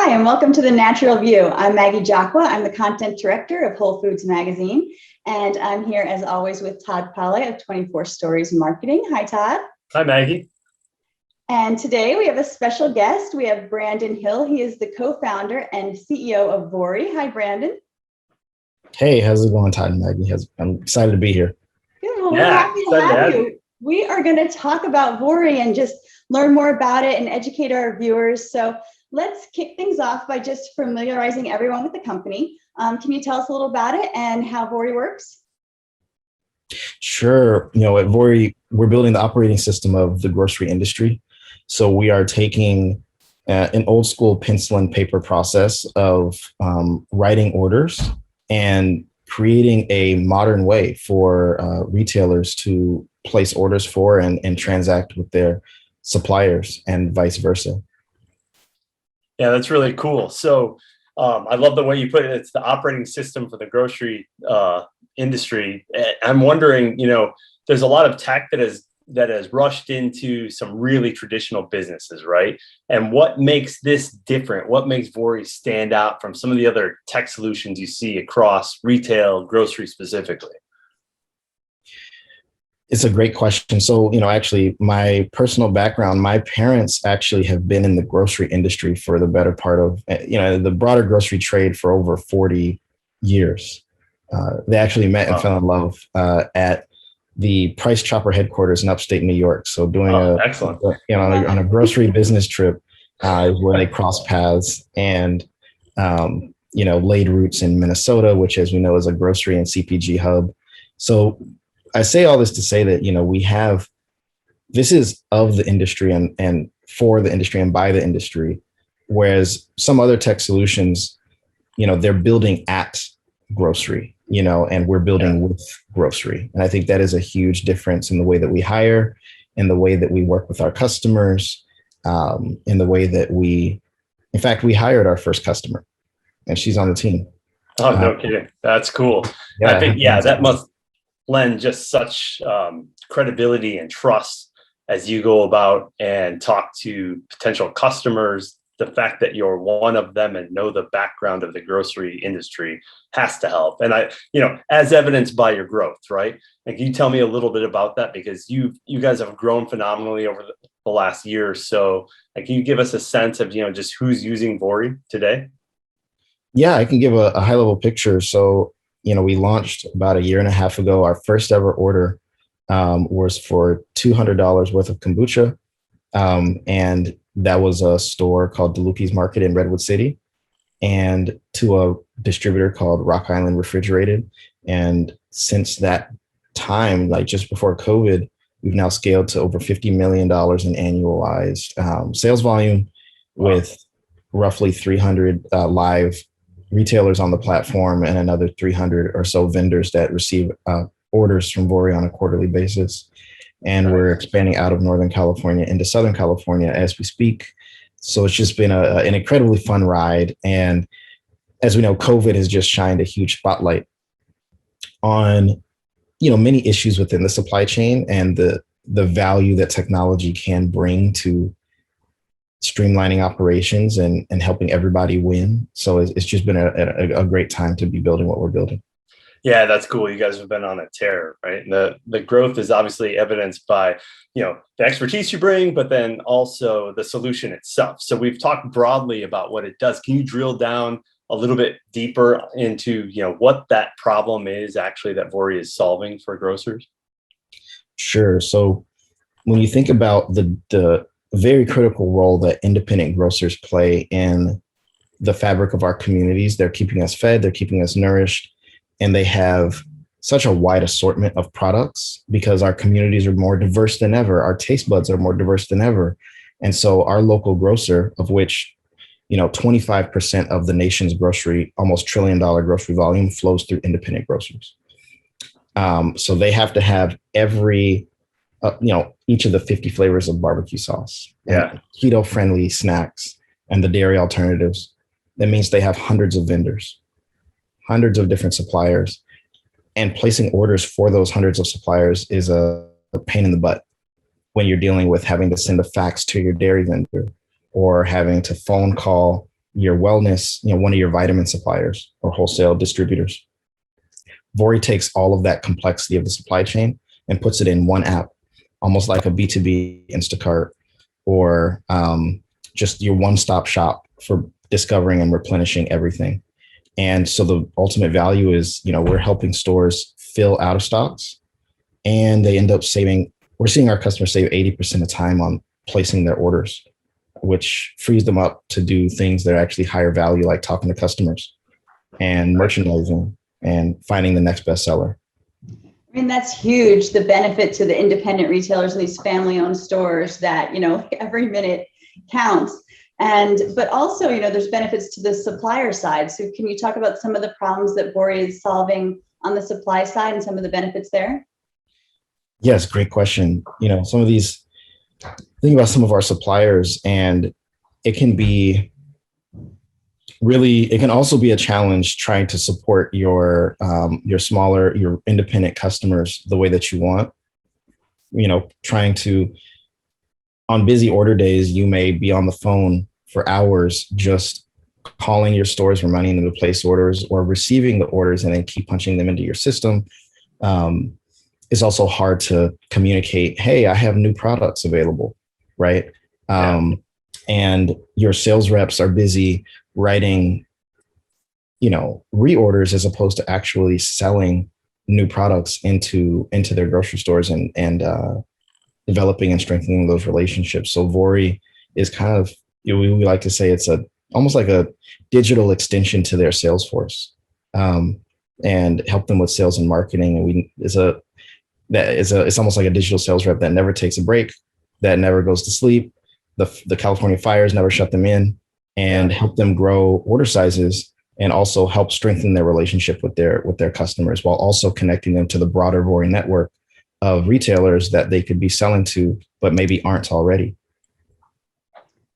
Hi, and welcome to The Natural View. I'm Maggie Jacqua. I'm the content director of Whole Foods Magazine, and I'm here as always with Todd Pale of 24 Stories Marketing. Hi, Todd. Hi, Maggie. And today we have a special guest. We have Brandon Hill. He is the co-founder and CEO of Voree. Hi, Brandon. Hey, how's it going, Todd and Maggie? I'm excited to be here. Good. Well, we're happy to have you. We are going to talk about Voree and just learn more about it and educate our viewers. So let's kick things off by just familiarizing everyone with the company. Can you tell us a little about it and how Voree works? Sure. At Voree, we're building the operating system of the grocery industry. So we are taking an old school pencil and paper process of writing orders and creating a modern way for retailers to place orders for and transact with their suppliers and vice versa. Yeah, that's really cool. So I love the way you put it. It's the operating system for the grocery industry. I'm wondering, there's a lot of tech that has rushed into some really traditional businesses, right? And what makes this different? What makes Voree stand out from some of the other tech solutions you see across retail, grocery specifically? It's a great question. So, actually, my personal background, my parents actually have been in the grocery industry for the better part of, the broader grocery trade for over 40 years. They actually met and fell in love at the Price Chopper headquarters in upstate New York. So doing excellent. On a grocery business trip where they crossed paths and, laid roots in Minnesota, which, as we know, is a grocery and CPG hub. So I say all this to say that, this is of the industry and for the industry and by the industry, whereas some other tech solutions, they're building at grocery, and we're building with grocery. And I think that is a huge difference in the way that we hire, in the way that we work with our customers, in the way that we hired our first customer and she's on the team. Oh, no kidding. That's cool. Yeah, I think, that must lend just such credibility and trust as you go about and talk to potential customers. The fact that you're one of them and know the background of the grocery industry has to help. And as evidenced by your growth, right? And can you tell me a little bit about that? Because you guys have grown phenomenally over the last year or so. And can you give us a sense of, just who's using Voree today? Yeah, I can give a high level picture. So, we launched about a year and a half ago. Our first ever order was for $200 worth of kombucha. And that was a store called DeLucchi's Market in Redwood City, and to a distributor called Rock Island Refrigerated. And since that time, like just before COVID, we've now scaled to over $50 million in annualized sales volume. Wow. With roughly 300 live retailers on the platform and another 300 or so vendors that receive orders from Voree on a quarterly basis. And we're expanding out of Northern California into Southern California as we speak. So it's just been an incredibly fun ride. And as we know, COVID has just shined a huge spotlight on, many issues within the supply chain and the value that technology can bring to streamlining operations and helping everybody win. So it's just been a great time to be building what we're building. Yeah, that's cool. You guys have been on a tear, right? And the growth is obviously evidenced by, the expertise you bring, but then also the solution itself. So we've talked broadly about what it does. Can you drill down a little bit deeper into, what that problem is actually that Voree is solving for grocers? Sure. So when you think about the very critical role that independent grocers play in the fabric of our communities, they're keeping us fed, they're keeping us nourished, and they have such a wide assortment of products because our communities are more diverse than ever. Our taste buds are more diverse than ever. And so our local grocer, of which, 25% of the nation's almost $1 trillion grocery volume flows through independent grocers. So they have to have each of the 50 flavors of barbecue sauce, keto friendly snacks, and the dairy alternatives. That means they have hundreds of vendors, hundreds of different suppliers, and placing orders for those hundreds of suppliers is a pain in the butt when you're dealing with having to send a fax to your dairy vendor or having to phone call your wellness, one of your vitamin suppliers or wholesale distributors. Voree takes all of that complexity of the supply chain and puts it in one app, almost like a B2B Instacart or just your one-stop shop for discovering and replenishing everything. And so the ultimate value is, we're helping stores fill out of stocks, and they end up we're seeing our customers save 80% of time on placing their orders, which frees them up to do things that are actually higher value, like talking to customers and merchandising and finding the next bestseller. I mean, that's huge. The benefit to the independent retailers and these family-owned stores that, every minute counts. But also, there's benefits to the supplier side. So can you talk about some of the problems that Voree is solving on the supply side and some of the benefits there? Yes, great question. Think about some of our suppliers, and it can also be a challenge trying to support your smaller, your independent customers the way that you want. Trying to, on busy order days, you may be on the phone for hours just calling your stores, reminding them to place orders, or receiving the orders and then keep punching them into your system. It's also hard to communicate, hey, I have new products available, right? And your sales reps are busy writing, reorders as opposed to actually selling new products into their grocery stores and developing and strengthening those relationships. So Voree is kind of, we like to say it's almost like a digital extension to their sales force, and help them with sales and marketing. And it's almost like a digital sales rep that never takes a break, that never goes to sleep. The California fires never shut them in, and help them grow order sizes and also help strengthen their relationship with their customers, while also connecting them to the broader Voree network of retailers that they could be selling to, but maybe aren't already.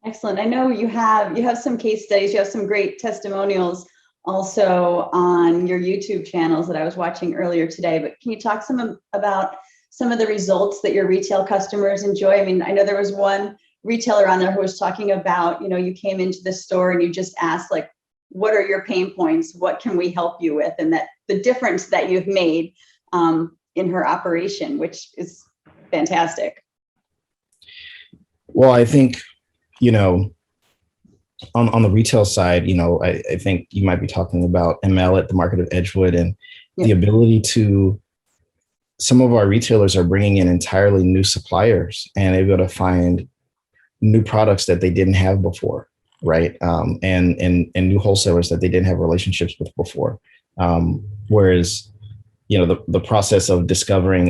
Excellent. I know you have some case studies, you have some great testimonials also on your YouTube channels that I was watching earlier today, but can you talk about some of the results that your retail customers enjoy? I mean, I know there was one retailer on there who was talking about, you came into the store and you just asked, like, what are your pain points? What can we help you with? And that the difference that you've made in her operation, which is fantastic. Well, I think, on the retail side, I think you might be talking about ML at the Market of Edgewood, and the ability to, some of our retailers are bringing in entirely new suppliers and able to find new products that they didn't have before, right? And new wholesalers that they didn't have relationships with before. Whereas, the process of discovering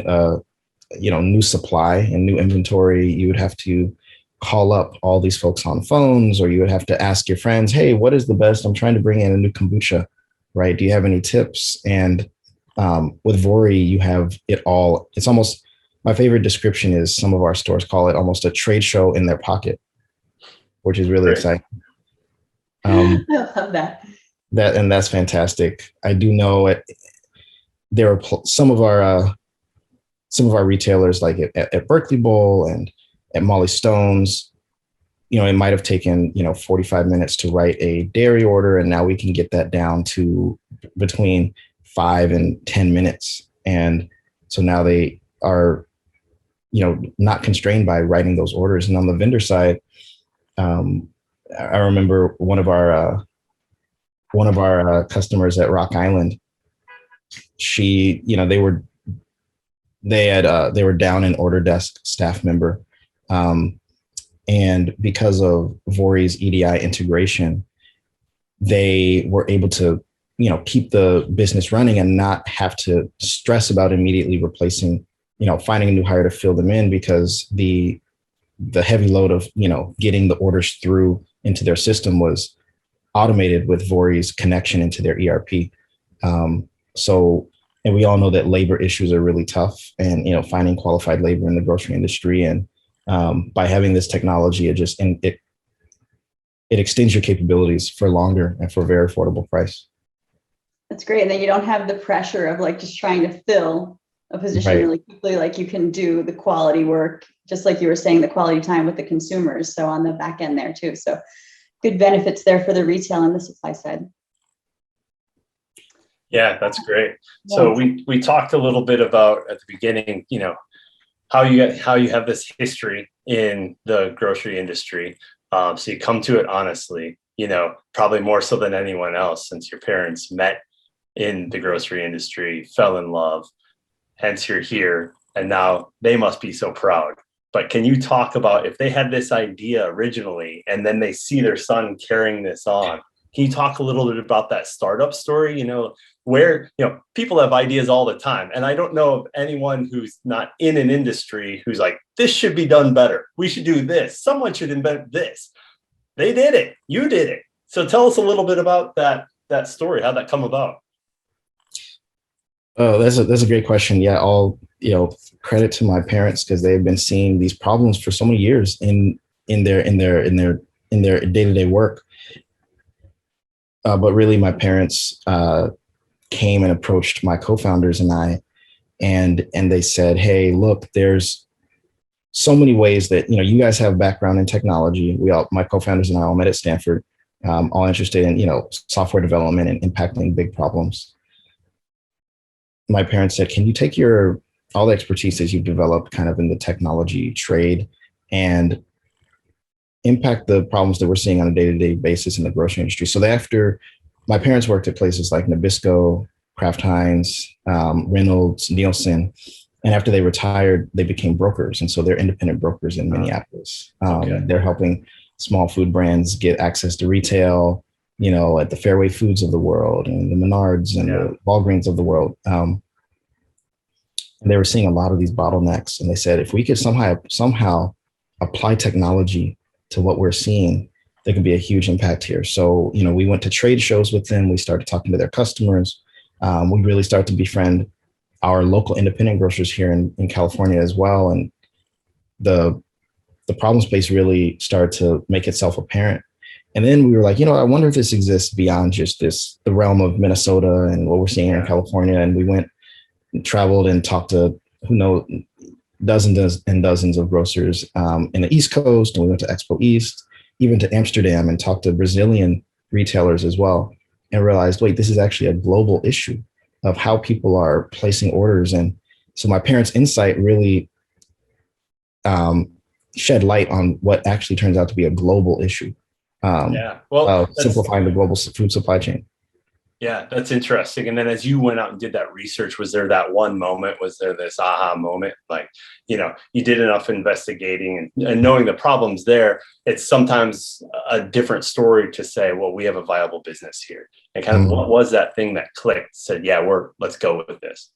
new supply and new inventory, you would have to call up all these folks on phones, or you would have to ask your friends, hey, what is the best? I'm trying to bring in a new kombucha, right? Do you have any tips? And with Voree, you have it all. It's almost, my favorite description is some of our stores call it almost a trade show in their pocket, which is really exciting. I love that. And that's fantastic. I do know there are some of our retailers, like at Berkeley Bowl and at Molly Stone's, it might have taken, 45 minutes to write a dairy order, and now we can get that down to between 5 and 10 minutes. And so now they are, not constrained by writing those orders. And on the vendor side, I remember one of our customers at Rock Island, they were down an order desk staff member. And because of Voree's EDI integration, they were able to, keep the business running and not have to stress about immediately replacing, finding a new hire to fill them in, because the heavy load of, getting the orders through into their system was automated with Voree's connection into their ERP. And we all know that labor issues are really tough, and, finding qualified labor in the grocery industry. And by having this technology, it extends your capabilities for longer and for a very affordable price. That's great. And then you don't have the pressure of like just trying to fill a position really quickly. Like you can do the quality work, just like you were saying, the quality time with the consumers. So on the back end there too. So good benefits there for the retail and the supply side. Yeah, that's great. So we talked a little bit about at the beginning, how you have this history in the grocery industry. So you come to it honestly, probably more so than anyone else, since your parents met in the grocery industry, fell in love, hence you're here, and now they must be so proud. But can you talk about if they had this idea originally and then they see their son carrying this on? Can you talk a little bit about that startup story? Where people have ideas all the time, and I don't know of anyone who's not in an industry who's like, this should be done better, we should do this, someone should invent this. They did it, you did it. So tell us a little bit about that story. How'd that come about? Oh, that's a great question. Yeah, all credit to my parents, because they've been seeing these problems for so many years in their day-to-day work. But really, my parents came and approached my co-founders and I, and they said, "Hey, look, there's so many ways that you guys have background in technology. My co-founders and I all met at Stanford, all interested in software development and impacting big problems." My parents said, "Can you take all the expertise that you've developed kind of in the technology trade and impact the problems that we're seeing on a day-to-day basis in the grocery industry?" So after my parents worked at places like Nabisco, Kraft Heinz, Reynolds, Nielsen, and after they retired, they became brokers. And so they're independent brokers in Minneapolis. They're helping small food brands get access to retail, at the Fairway Foods of the world and the Menards and the Walgreens of the world. And they were seeing a lot of these bottlenecks. And they said, if we could somehow apply technology to what we're seeing, there could be a huge impact here. So, we went to trade shows with them. We started talking to their customers. We really started to befriend our local independent grocers here in California as well. And the problem space really started to make itself apparent. And then we were like, I wonder if this exists beyond just the realm of Minnesota and what we're seeing here in California. And we went and traveled and talked to, dozens and dozens of grocers in the East Coast. And we went to Expo East, even to Amsterdam, and talked to Brazilian retailers as well, and realized, wait, this is actually a global issue of how people are placing orders. And so my parents' insight really shed light on what actually turns out to be a global issue. Simplifying the global food supply chain. Yeah, that's interesting. And then as you went out and did that research, was there that one moment? Was there this aha moment? Like, you did enough investigating and knowing the problems there, it's sometimes a different story to say, well, we have a viable business here. And kind of what was that thing that clicked, said, yeah, let's go with this?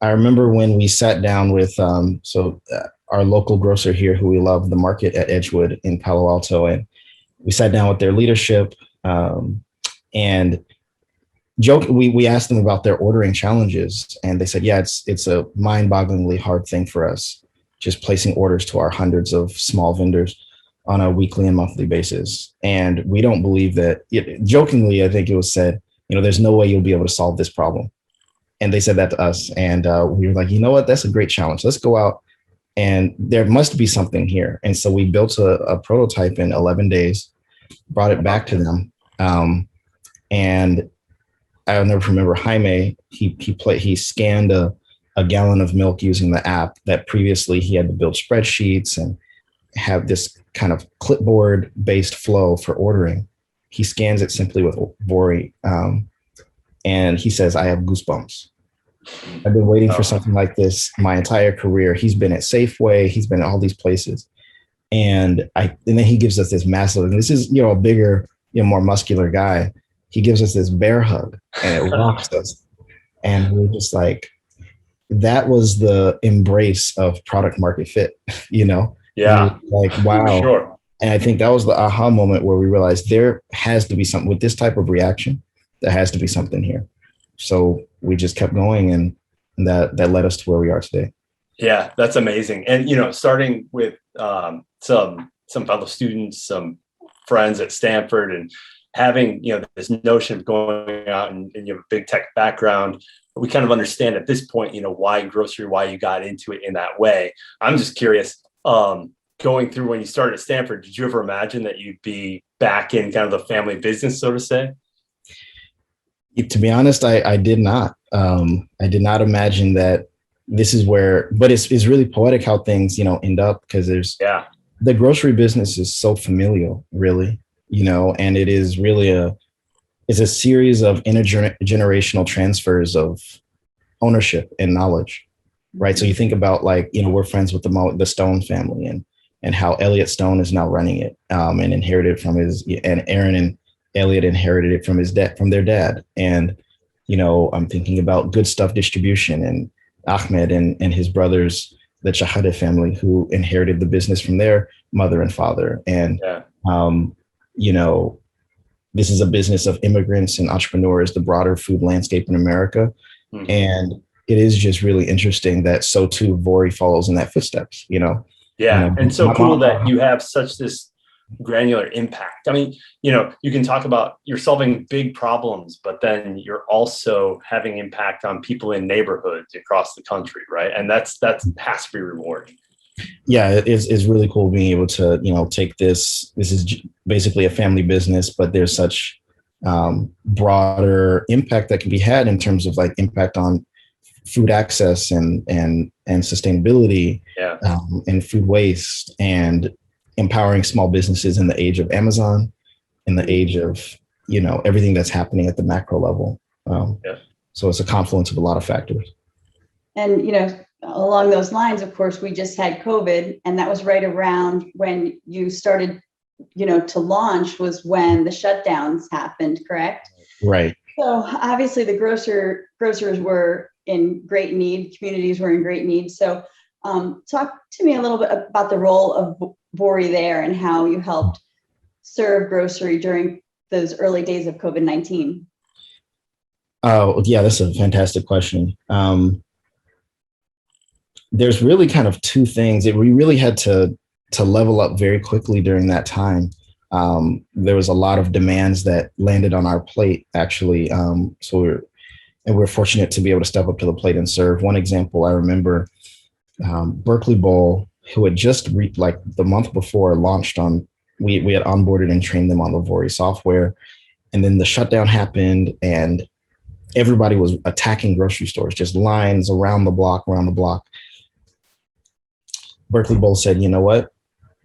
I remember when we sat down with our local grocer here, who we love, the Market at Edgewood in Palo Alto, and we sat down with their leadership and we asked them about their ordering challenges, and they said, yeah, it's a mind-bogglingly hard thing for us, just placing orders to our hundreds of small vendors on a weekly and monthly basis. And we don't believe that, jokingly, I think it was said, there's no way you'll be able to solve this problem. And they said that to us. And we were like, you know what, that's a great challenge. Let's go out, and there must be something here. And so we built a prototype in 11 days, brought it back to them. And I'll never remember Jaime, he scanned a gallon of milk using the app that previously he had to build spreadsheets and have this kind of clipboard based flow for ordering. He scans it simply with Voree. And he says, I have goosebumps. I've been waiting for something like this my entire career. He's been at Safeway. He's been at all these places. And then he gives us this massive, and this is, a bigger, more muscular guy. He gives us this bear hug, and it rocks us. And we're just like, that was the embrace of product market fit, Yeah. Like, wow. Sure. And I think that was the aha moment where we realized there has to be something with this type of reaction. There has to be something here. So we just kept going, and that led us to where we are today. Yeah, that's amazing. And, starting with some fellow students, some friends at Stanford, and having, this notion of going out and you have a big tech background, we kind of understand at this point, why grocery, why you got into it in that way. I'm just curious, going through when you started at Stanford, did you ever imagine that you'd be back in kind of the family business, so to say? To be honest, I did not. I did not imagine that this is where, but it's really poetic how things, end up, because Yeah. the grocery business is so familial, really, and it is really it's a series of intergenerational transfers of ownership and knowledge, right? So you think about, like, we're friends with the Stone family, and how Elliot Stone is now running it, and inherited from and Aaron and Elliot inherited it from their dad. And, I'm thinking about Good Stuff Distribution and Ahmed and his brothers, the Chahade family, who inherited the business from their mother and father. And, Yeah. This is a business of immigrants and entrepreneurs, the broader food landscape in America. Mhm. And it is just really interesting that so too Voree follows in that footsteps, Yeah. And so my cool mom- that you have such this granular impact. I mean, you can talk about you're solving big problems, but then you're also having impact on people in neighborhoods across the country, right? And that has to be rewarding. Yeah, it's really cool being able to, take this is basically a family business, but there's such broader impact that can be had in terms of, like, impact on food access and sustainability, Yeah. and food waste, and empowering small businesses in the age of Amazon, in the age of, everything that's happening at the macro level. Yeah. So it's a confluence of a lot of factors. And, along those lines, of course, we just had COVID, and that was right around when you started, to launch, was when the shutdowns happened, correct? Right. So obviously the grocers were in great need, communities were in great need. So talk to me a little bit about the role of Voree there and how you helped serve grocery during those early days of COVID-19. Oh, yeah, that's a fantastic question. There's really kind of two things that we really had to level up very quickly during that time. There was a lot of demands that landed on our plate, actually. So we're fortunate to be able to step up to the plate and serve. One example I remember, Berkeley Bowl, who had just like the month before launched on, we had onboarded and trained them on the Voree software, and then the shutdown happened, and everybody was attacking grocery stores, just lines around the block. Berkeley Bowl said, you know what?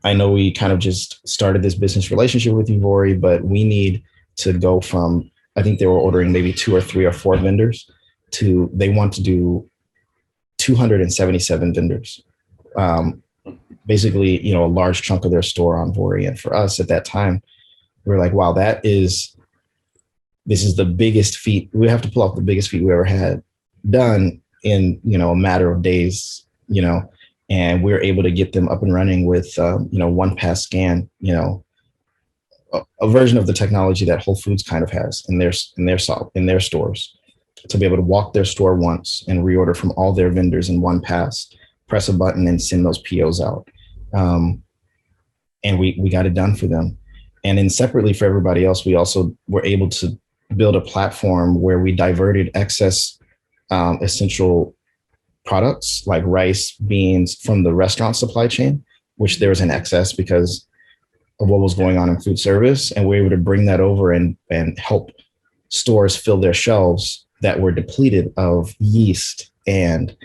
I know we kind of just started this business relationship with you, Voree, but we need to go from, I think they were ordering maybe 2 or 3 or 4 vendors, to they want to do 277 vendors. Basically, a large chunk of their store on Voree. And for us at that time, we were like, wow, this is the biggest feat. We have to pull off the biggest feat we ever had done in, a matter of days, and we were able to get them up and running with, one pass scan, a version of the technology that Whole Foods kind of has in their stores, to be able to walk their store once and reorder from all their vendors in one pass, press a button and send those POs out. And we got it done for them. And then separately for everybody else, we also were able to build a platform where we diverted excess essential products like rice, beans from the restaurant supply chain, which there was an excess because of what was going on in food service. And we were able to bring that over and help stores fill their shelves that were depleted of yeast and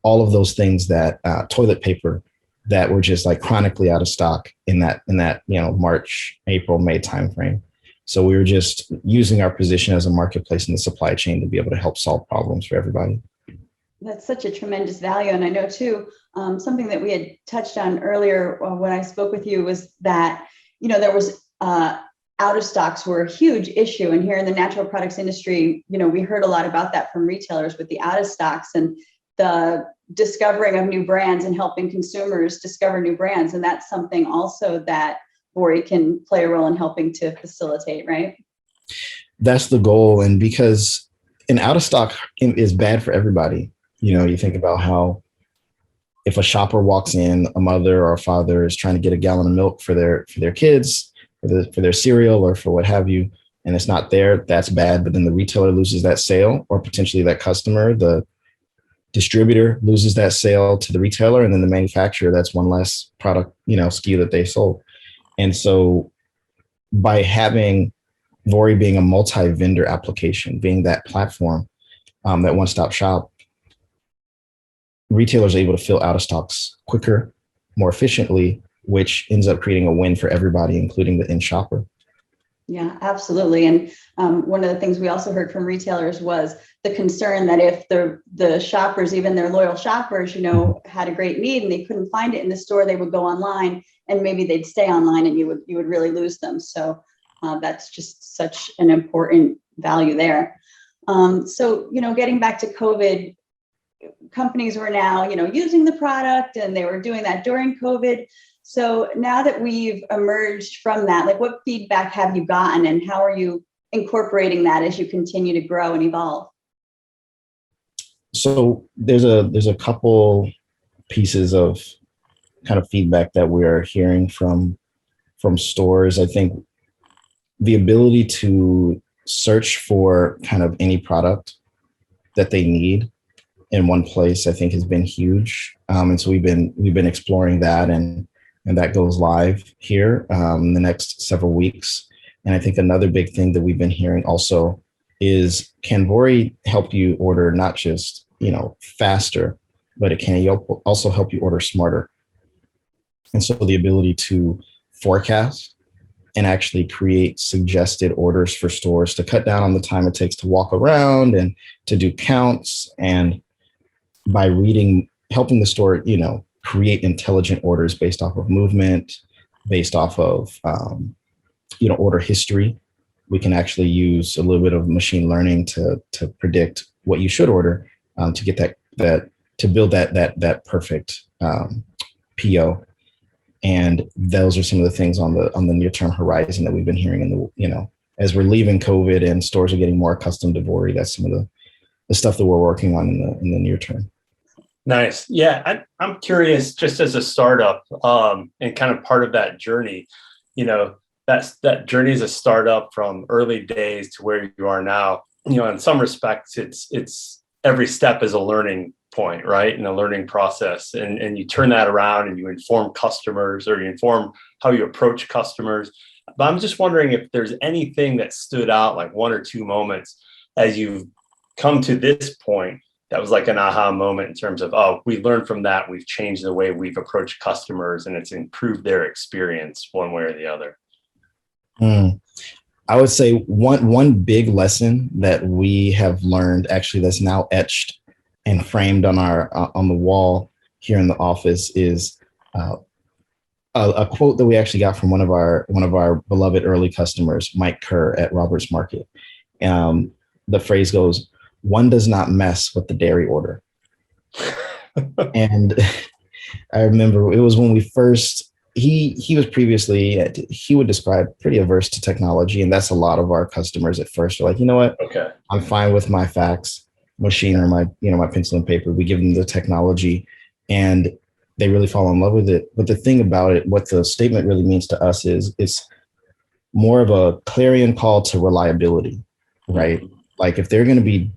all of those things, that toilet paper, that were just like chronically out of stock in that March, April, May timeframe. So we were just using our position as a marketplace in the supply chain to be able to help solve problems for everybody. That's such a tremendous value. And I know too, something that we had touched on earlier when I spoke with you was that, there was out of stocks were a huge issue. And here in the natural products industry, we heard a lot about that from retailers with the out of stocks and the discovering of new brands and helping consumers discover new brands. And that's something also that Voree can play a role in helping to facilitate, right? That's the goal. And because an out of stock is bad for everybody. You think about how if a shopper walks in, a mother or a father is trying to get a gallon of milk for their kids, for their cereal or for what have you, and it's not there, that's bad. But then the retailer loses that sale, or potentially that customer, the distributor loses that sale to the retailer, and then the manufacturer, that's one less product, SKU that they sold. And so by having Voree being a multi-vendor application, being that platform, that one-stop shop, retailers are able to fill out of stocks quicker, more efficiently, which ends up creating a win for everybody, including the end shopper. Yeah, absolutely. And one of the things we also heard from retailers was the concern that if the shoppers, even their loyal shoppers, had a great need and they couldn't find it in the store, they would go online and maybe they'd stay online and you would really lose them. So that's just such an important value there. So, getting back to COVID, companies were now, using the product and they were doing that during COVID. So now that we've emerged from that, like what feedback have you gotten and how are you incorporating that as you continue to grow and evolve? So there's a couple pieces of kind of feedback that we're hearing from stores. I think the ability to search for kind of any product that they need in one place, I think has been huge. And so we've been exploring that and that goes live here in the next several weeks. And I think another big thing that we've been hearing also is, can Voree help you order not just, faster, but it can also help you order smarter. And so the ability to forecast and actually create suggested orders for stores to cut down on the time it takes to walk around and to do counts. And by helping the store, create intelligent orders based off of movement, based off of, order history. We can actually use a little bit of machine learning to predict what you should order, to get to build that perfect PO. And those are some of the things on the near-term horizon that we've been hearing as we're leaving COVID and stores are getting more accustomed to Voree. That's some of the stuff that we're working on in the near term. Nice. Yeah, I'm curious, just as a startup, and kind of part of that journey, that journey as a startup from early days to where you are now. In some respects, it's every step is a learning point, right? And a learning process, and you turn that around and you inform customers, or you inform how you approach customers. But I'm just wondering if there's anything that stood out, like one or two moments as you've come to this point, that was like an aha moment in terms of, oh, we learned from that. We've changed the way we've approached customers and it's improved their experience one way or the other. I would say one big lesson that we have learned, actually, that's now etched and framed on the wall here in the office, is a quote that we actually got from one of our beloved early customers, Mike Kerr at Roberts Market. The phrase goes, "One does not mess with the dairy order." And I remember it was when we first, he was previously, he would describe pretty averse to technology. And that's a lot of our customers at first are like, you know what? Okay, I'm fine with my fax machine or my pencil and paper. We give them the technology and they really fall in love with it. But the thing about it, what the statement really means to us is it's more of a clarion call to reliability, right? Mm-hmm. Like if they're going to be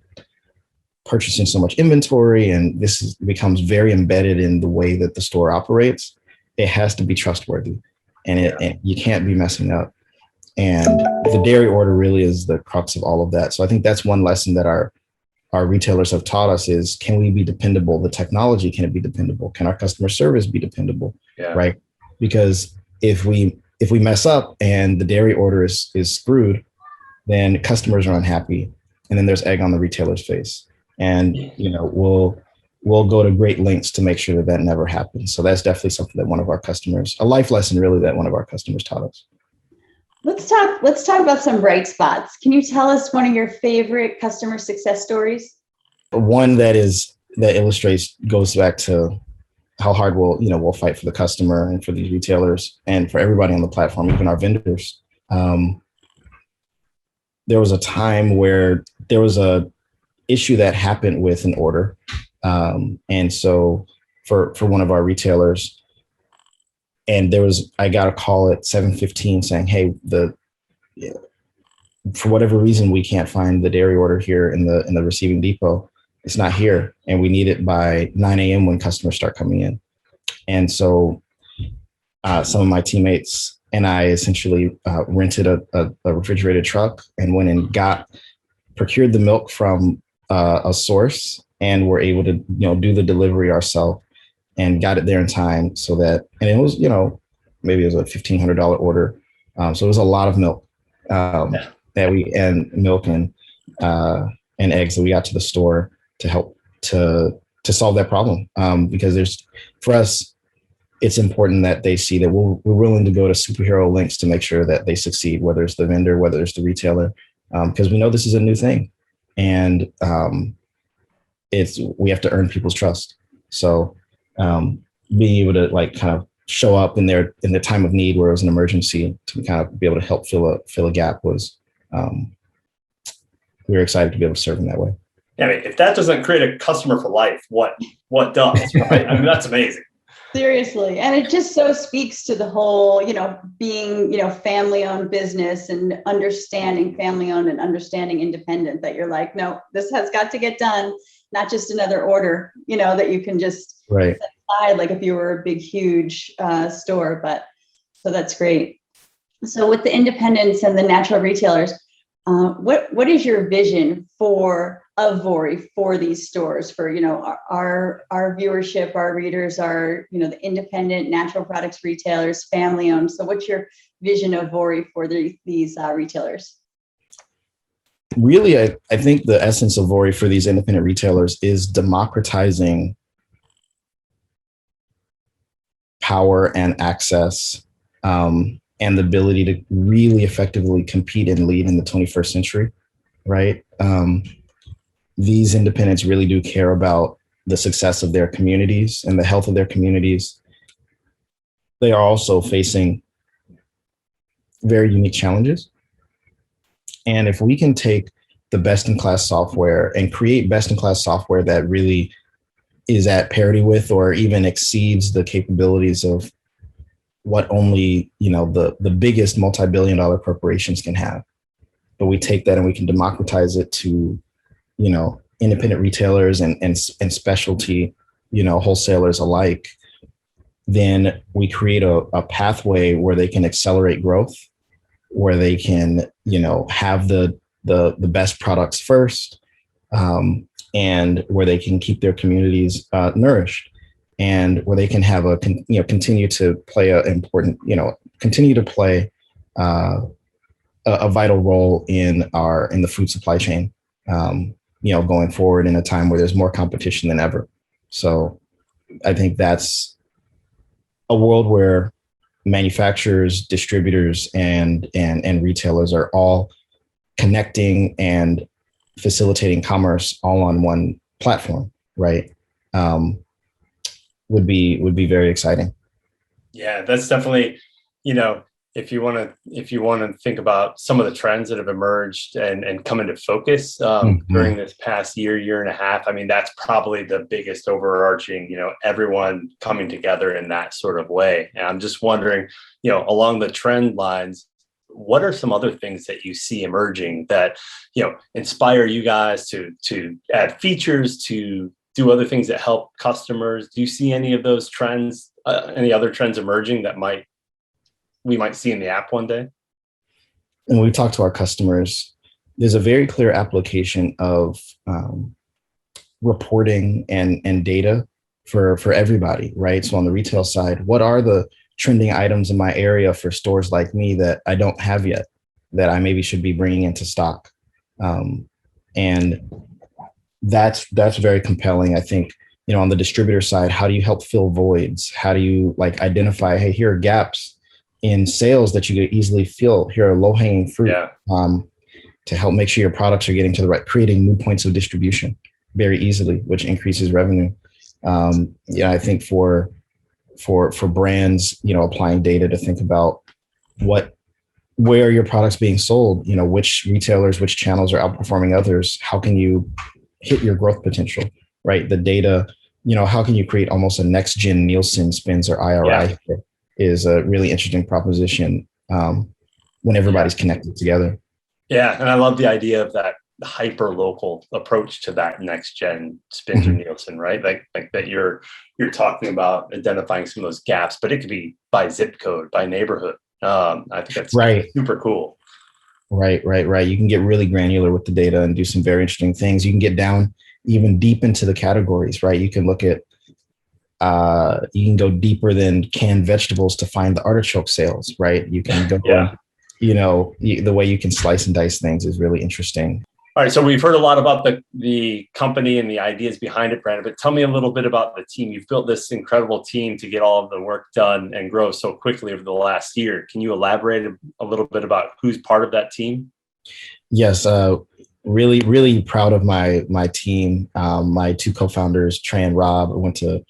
purchasing so much inventory and becomes very embedded in the way that the store operates, it has to be trustworthy and you can't be messing up. And the dairy order really is the crux of all of that. So I think that's one lesson that our retailers have taught us is, can we be dependable? The technology, can it be dependable? Can our customer service be dependable? Yeah. Right? Because if we mess up and the dairy order is screwed, then customers are unhappy. And then there's egg on the retailer's face. And, we'll go to great lengths to make sure that never happens. So that's definitely something that a life lesson really, that one of our customers taught us. Let's talk about some bright spots. Can you tell us one of your favorite customer success stories? One that goes back to how hard we'll fight for the customer and for these retailers and for everybody on the platform, even our vendors. There was a time where there was a issue that happened with an order. And so for one of our retailers, and I got a call at 7:15 saying, hey, for whatever reason, we can't find the dairy order here in the receiving depot. It's not here. And we need it by 9 a.m. when customers start coming in. And so some of my teammates and I essentially rented a refrigerated truck and went and procured the milk from a source, and were able to do the delivery ourselves and got it there in time. So that, and it was maybe it was a $1,500 order, so it was a lot of milk Yeah. and milk and eggs that we got to the store to help to solve that problem, because for us, it's important that they see that we're willing to go to superhero lengths to make sure that they succeed, whether it's the vendor, whether it's the retailer, because we know this is a new thing, and we have to earn people's trust. So being able to kind of show up in the time of need where it was an emergency to kind of be able to help fill a gap was, we were excited to be able to serve in that way. Yeah, I mean, if that doesn't create a customer for life, what does, right? I mean, that's amazing. Seriously. And it just so speaks to the whole, being, family-owned business and understanding family-owned and understanding independent, that you're like, no, this has got to get done, not just another order, that you can just right set aside, like if you were a big, huge store. But so that's great. So with the independents and the natural retailers, what is your vision of Voree for these stores, for our viewership, our readers, our the independent natural products retailers, family owned? So what's your vision of Voree for these retailers? Really, I think the essence of Voree for these independent retailers is democratizing power and access, and the ability to really effectively compete and lead in the 21st century, right? These independents really do care about the success of their communities and the health of their communities. They are also facing very unique challenges. And if we can take the best-in-class software and create best-in-class software that really is at parity with or even exceeds the capabilities of what only the biggest multi-billion-dollar corporations can have, but we take that and we can democratize it to independent retailers and specialty wholesalers alike, then we create a pathway where they can accelerate growth, where they can have the best products first, and where they can keep their communities nourished, and where they can have continue to play a vital role in the food supply chain, going forward in a time where there's more competition than ever. So I think that's a world where manufacturers, distributors, and retailers are all connecting and facilitating commerce all on one platform, right? Would be very exciting. Yeah, that's definitely, if you want to think about some of the trends that have emerged and come into focus during this past year and a half, I mean, that's probably the biggest overarching, everyone coming together in that sort of way. And I'm just wondering, along the trend lines, what are some other things that you see emerging that, inspire you guys to add features, to do other things that help customers? Do you see any of those trends, any other trends emerging that we might see in the app one day? And we talk to our customers, there's a very clear application of reporting and data for everybody, right? So on the retail side, what are the trending items in my area for stores like me that I don't have yet, that I maybe should be bringing into stock? And that's very compelling. I think, on the distributor side, how do you help fill voids? How do you identify, hey, here are gaps in sales that you could easily fill. Here are low-hanging fruit, to help make sure your products are getting to creating new points of distribution very easily, which increases revenue. I think for brands, applying data to think about where your product's being sold, which retailers, which channels are outperforming others. How can you hit your growth potential, right? The data, how can you create almost a next gen Nielsen, Spins, or IRI is a really interesting proposition when everybody's connected together. Yeah, and I love the idea of that hyper-local approach to that next gen Spins or Nielsen, right? Like that you're talking about identifying some of those gaps, but it could be by zip code, by neighborhood. I think that's Right. super cool. Right. You can get really granular with the data and do some very interesting things. You can get down even deep into the categories, right? You can look at, you can go deeper than canned vegetables to find the artichoke sales, right? You can go, Yeah. the way you can slice and dice things is really interesting. All right, so we've heard a lot about the company and the ideas behind it, Brandon, but tell me a little bit about the team. You've built this incredible team to get all of the work done and grow so quickly over the last year. Can you elaborate a little bit about who's part of that team? Yes, really proud of my team. My two co-founders, Trey and Rob, I went to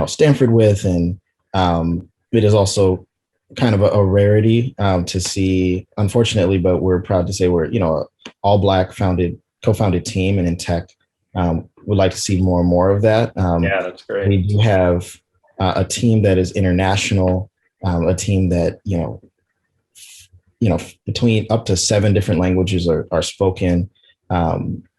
Stanford with, and it is also kind of a rarity to see, unfortunately, but we're proud to say we're all Black co-founded team, and in tech would like to see more and more of that. Yeah, that's great. We do have a team that is international, a team that between up to 7 different languages are spoken.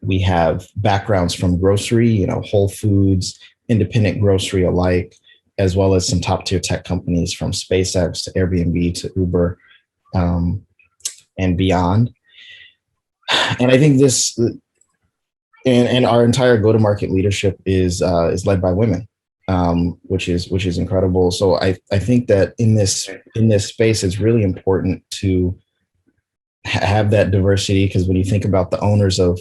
We have backgrounds from grocery, Whole Foods, independent grocery alike, as well as some top tier tech companies from SpaceX to Airbnb to Uber and beyond. And I think this and our entire go-to-market leadership is led by women, which is incredible. So I think that in this space, it's really important to have that diversity, because when you think about the owners of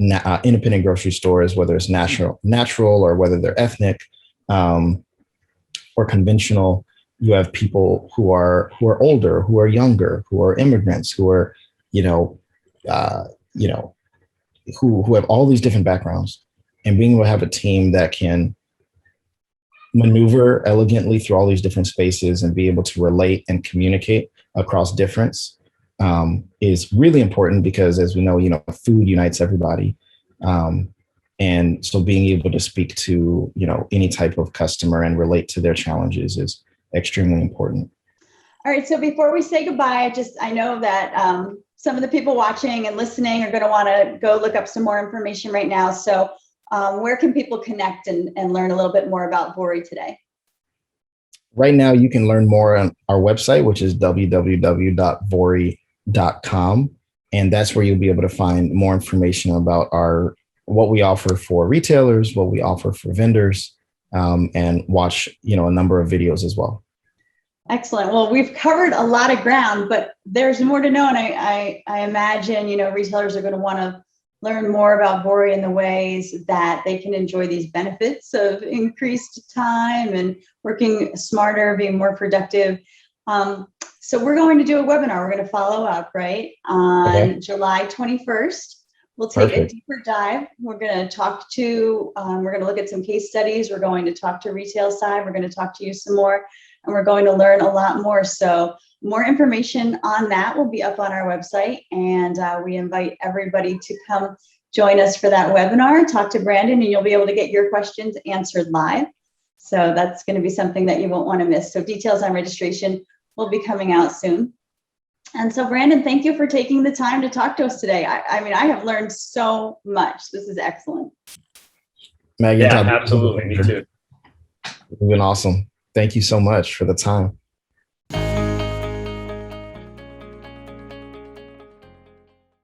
independent grocery stores, whether it's natural or whether they're ethnic or conventional, you have people who are older, who are younger, who are immigrants, who are who have all these different backgrounds, and being able to have a team that can maneuver elegantly through all these different spaces and be able to relate and communicate across difference is really important, because as we know, food unites everybody. And so being able to speak to, any type of customer and relate to their challenges is extremely important. All right. So before we say goodbye, I know that some of the people watching and listening are going to want to go look up some more information right now. So where can people connect and learn a little bit more about Voree today? Right now, you can learn more on our website, which is www.voree.com. And that's where you'll be able to find more information about what we offer for retailers, what we offer for vendors, and watch, a number of videos as well. Excellent. Well, we've covered a lot of ground, but there's more to know. And I imagine, retailers are going to want to learn more about Voree and the ways that they can enjoy these benefits of increased time and working smarter, being more productive. So we're going to do a webinar. We're going to follow up, right, on July 21st. We'll take a deeper dive. We're going to we're going to look at some case studies. We're going to talk to retail side. We're going to talk to you some more, and we're going to learn a lot more. So more information on that will be up on our website. And we invite everybody to come join us for that webinar, talk to Brandon, and you'll be able to get your questions answered live. So that's going to be something that you won't want to miss. So details on registration will be coming out soon. And so, Brandon, thank you for taking the time to talk to us today. I mean, I have learned so much. This is excellent. Maggie, yeah, absolutely. Me too. It's been awesome. Thank you so much for the time.